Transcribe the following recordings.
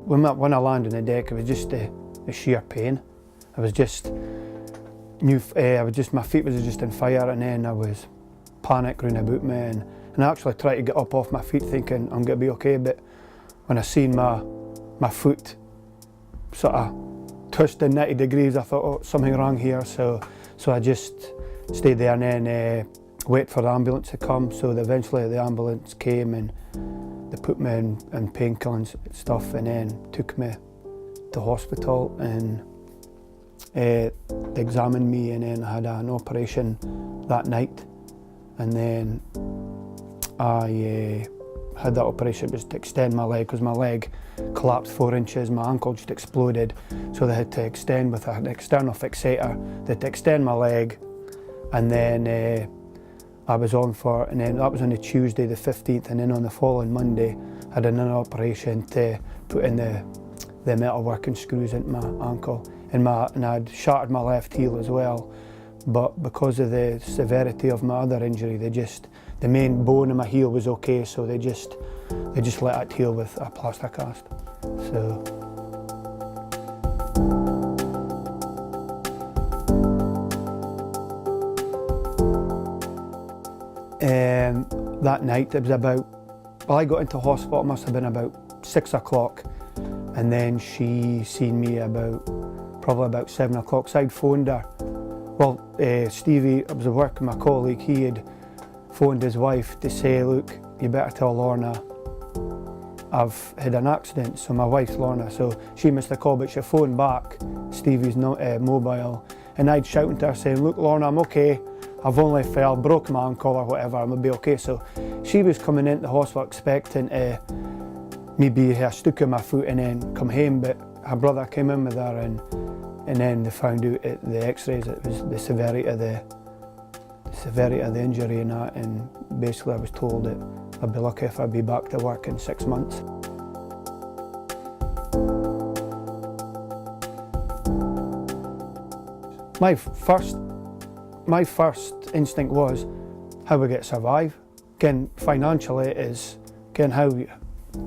when I landed on the deck, it was just the sheer pain. I was just my feet was just on fire, and then I was panic round about me, and I actually tried to get up off my feet thinking I'm gonna be okay, but when I seen my foot sort of twisted 90 degrees, I thought, oh, something wrong here, so I just stayed there and then wait for the ambulance to come. So eventually the ambulance came and they put me in painkillers and stuff, and then took me to hospital, and they examined me, and then I had an operation that night, and then I had that operation just to extend my leg, because my leg collapsed 4 inches, my ankle just exploded, so they had to extend with an external fixator. They had to extend my leg, and then I was on and then that was on the Tuesday the 15th, and then on the following Monday I had another operation to put in the metal working screws into my ankle, and I'd shattered my left heel as well, but because of the severity of my other injury, the main bone in my heel was okay, so they just let it heal with a plaster cast. So that night it was I got into hospital, it must have been about 6 o'clock, and then she seen me probably about 7 o'clock, so I'd phoned her. Well, Stevie, I was at work, my colleague, he had phoned his wife to say, look, you better tell Lorna I've had an accident. So my wife's Lorna, so she missed the call, but she phoned back Stevie's mobile, and I'd shouted to her saying, look Lorna, I'm okay, I've only broke my ankle or whatever, I'm gonna be okay. So she was coming into the hospital expecting me be a stick in my foot and then come home, but her brother came in with her, and then they found out at the x-rays it was the severity of the injury and that, and basically I was told that I'd be lucky if I'd be back to work in 6 months. My first instinct was how we get survive. Again, financially it is, again, I've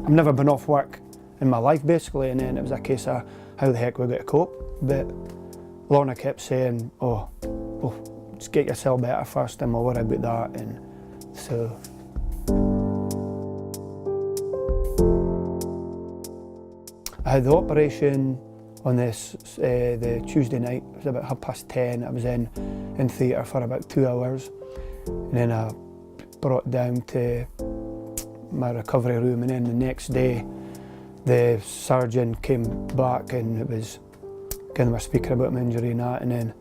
never been off work in my life basically, and then it was a case of how the heck we're going to cope. But Lorna kept saying, oh, well, just get yourself better first and we'll worry about that. And so I had the operation on the Tuesday night. It was about 10:30. I was in theatre for about 2 hours, and then I brought down to my recovery room, and then the next day the surgeon came back, and it was, again, they were speaking about my injury and that, and then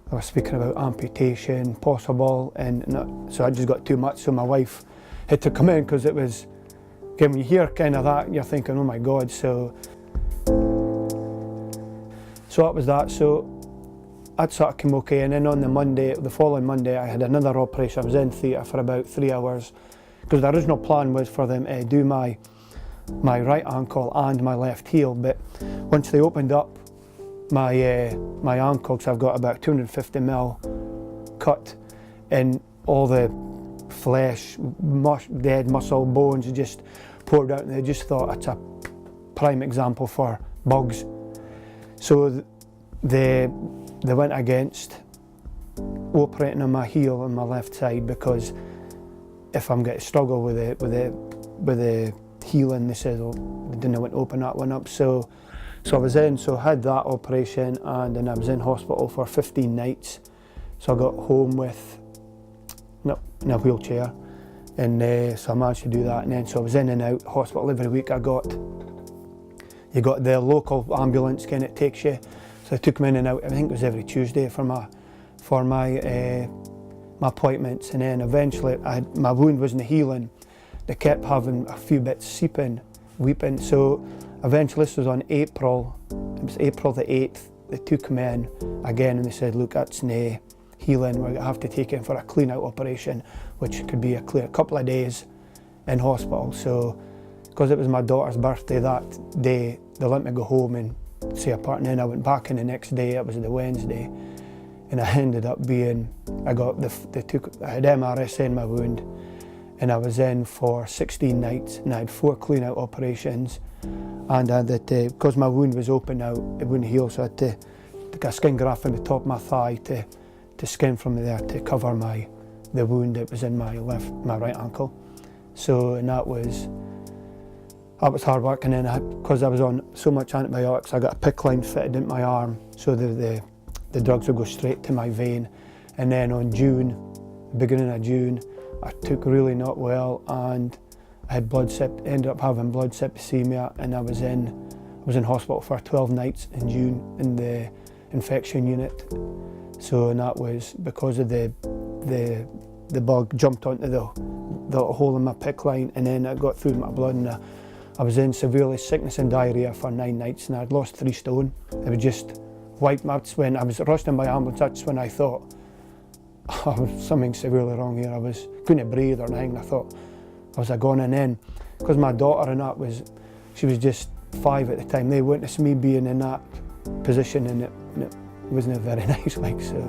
they were speaking about amputation possible, and so I just got too much, so my wife had to come in, because it was, again, when you hear kind of that, you're thinking, oh my God, so that was that. So that sort of came okay, and then on the following Monday, I had another operation. I was in theatre for about 3 hours, because the original plan was for them to do my right ankle and my left heel, but once they opened up my ankle, because I've got about 250mm cut, and all the flesh, dead muscle, bones just poured out, and they just thought it's a prime example for bugs. So they went against operating on my heel on my left side, because if I'm going to struggle with the healing, they said, oh, they didn't want to open that one up. So I was in, so I had that operation, and then I was in hospital for 15 nights. So I got home in a wheelchair, and so I managed to do that. And then so I was in and out hospital every week. You got the local ambulance kind of takes you, so they took me in and out. I think it was every Tuesday for my appointments, and then eventually my wound wasn't healing. They kept having a few bits seeping, weeping. So eventually, this was on April the 8th. They took me in again, and they said, look, that's no healing. We're gonna have to take you in for a clean out operation, which could be a couple of days in hospital. So because it was my daughter's birthday that day, they let me go home and say a part, and then I went back in the next day. It was the Wednesday, and I ended up being, I had MRSA in my wound, and I was in for 16 nights, and I had 4 clean-out operations, and I had to, because my wound was open now, it wouldn't heal, so I had to take a skin graft on the top of my thigh to skin from there to cover the wound that was in my right ankle. So, and that was hard work, and then because I was on so much antibiotics, I got a PICC line fitted into my arm, so the drugs would go straight to my vein. And then on beginning of June, I took really not well, and I had ended up having blood septicemia, and I was in hospital for 12 nights in June in the infection unit. So, and that was because of the bug jumped onto the hole in my PICC line, and then it got through my blood, and I was in severely sickness and diarrhoea for 9 nights, and I'd lost 3 stone. It was just wiped. That's when I was rushed in by ambulance. That's when I thought, oh, something severely wrong here. Couldn't breathe or anything. I thought, was I gone? And then, because my daughter and she was just 5 at the time, they witnessed me being in that position, and it wasn't very nice, like, so.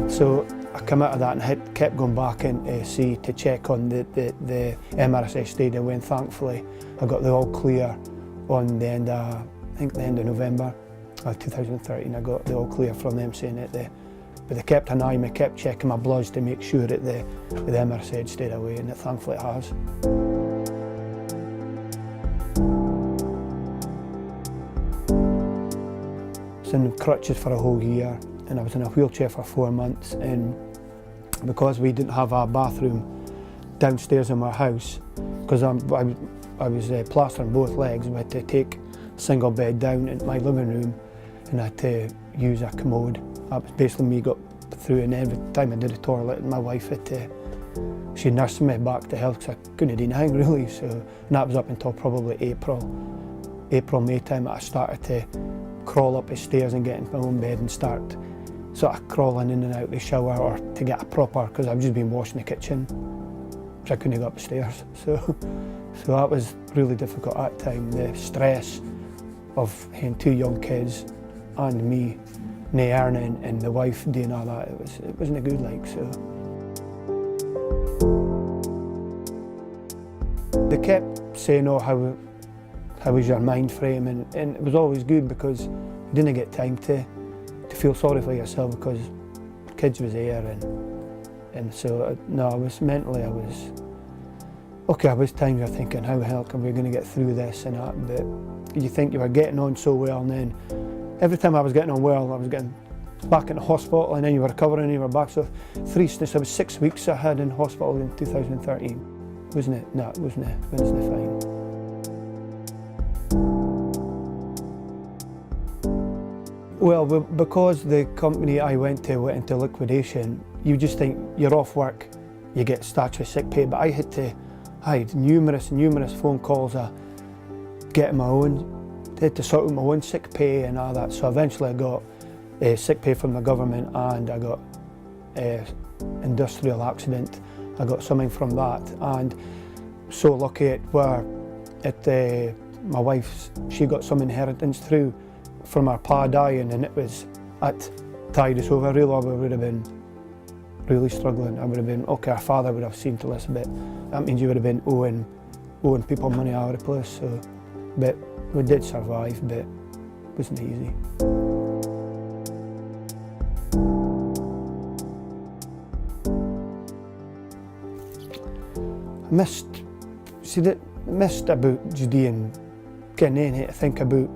So I came out of that and kept going back in to check on the MRSA stadia, when thankfully I got the all clear on the end of, I think the end of November 2013. I got the all clear from them saying that but they kept an eye on me, kept checking my bloods to make sure that the MRSA had stayed away, and thankfully it has. I was in crutches for a whole year, and I was in a wheelchair for 4 months, and because we didn't have a bathroom downstairs in our house, because I was plastering both legs, we had to take a single bed down in my living room, and I had to use a commode. That was basically me got through, and every time I did a toilet, my wife she nursed me back to health, because I couldn't do anything really. So, and that was up until probably April, May time, that I started to crawl up the stairs and get into my own bed and start sort of crawling in and out of the shower, or to get a proper, because I've just been washing the kitchen, which I couldn't go up the stairs. So that was really difficult at the time, the stress of having 2 young kids and me nae earning, and the wife doing all that. It wasn't a good, like, so. They kept saying, oh, how was your mind frame, and it was always good, because you didn't get time to feel sorry for yourself, because kids was there, and so no, I was mentally, okay. I was times you're thinking, how the hell are we going to get through this and that, but you think you were getting on so well, and then every time I was getting on well, I was getting back in the hospital, and then you were recovering and you were back. So so 6 weeks I had in hospital in 2013. Wasn't it? No, it wasn't fine. Well, because the company I went into liquidation, you just think you're off work, you get statutory sick pay, but I had numerous phone calls of getting my own, had to sort out my own sick pay and all that. So eventually I got sick pay from the government, and I got industrial accident. I got something from that, and so lucky my wife, she got some inheritance through from her pa dying, and that tied us over. Really, we would have been really struggling. I would have been, okay, our father would have seen to us a bit. That means you would have been owing people money all over the place. So, but we did survive, but it wasn't easy. I missed about Judean, getting anything to think about.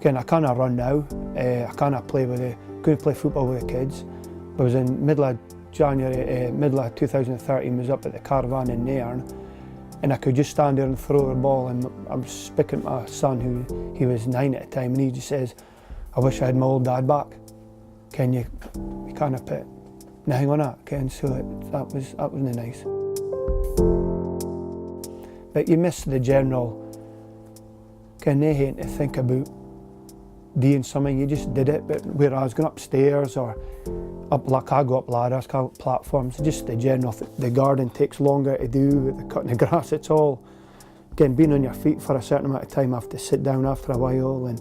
Again, I can't run now. I couldn't play football with the kids. I was in middle of 2013, was up at the Caravan in Nairn, and I could just stand there and throw the ball, and I was speaking to my son, he was 9 at the time, and he just says, I wish I had my old dad back. Ken, you kind of put nothing on that, Ken, so that wasn't nice. But you miss the general, Ken, they hate to think about doing something, you just did it. But whereas going upstairs or up, like I go up ladders, platforms, just the general, the garden takes longer to do, the cutting the grass, it's all, again, being on your feet for a certain amount of time, have to sit down after a while, and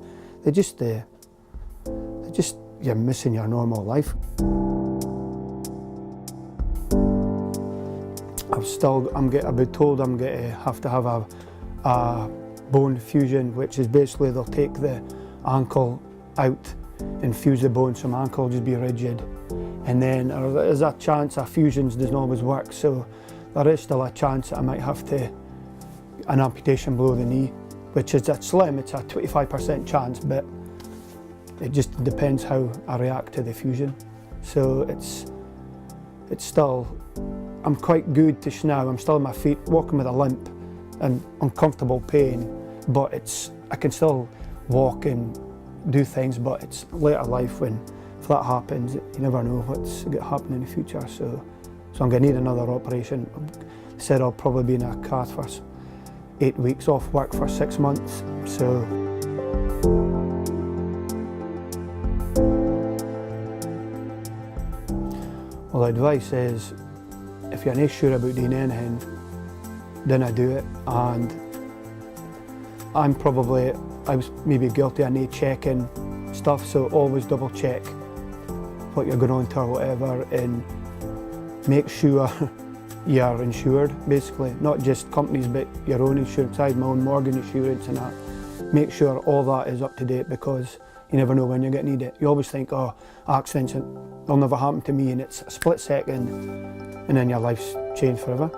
you're missing your normal life. I've been told I'm going to have a bone fusion, which is basically they'll take the ankle out and fuse the bone, so my ankle will just be rigid. And then there's a chance fusions doesn't always work, so there is still a chance that I might have an amputation below the knee, which is slim. It's a 25% chance, but it just depends how I react to the fusion. So it's still, I'm quite good to now. I'm still on my feet, walking with a limp and uncomfortable pain, but I can still walk and do things, but it's later life if that happens, you never know what's going to happen in the future. So I'm going to need another operation. I said I'll probably be in a cast for 8 weeks, off work for 6 months. So well, the advice is, if you're not sure about doing anything, then I do it. And I was maybe guilty of not checking stuff, so always double check what you're going on to or whatever, and make sure you're insured, basically. Not just companies, but your own insurance. I have my own mortgage insurance and that. Make sure all that is up to date, because you never know when you're going to need it. You always think, oh, accidents, they'll never happen to me, and it's a split second, and then your life's changed forever.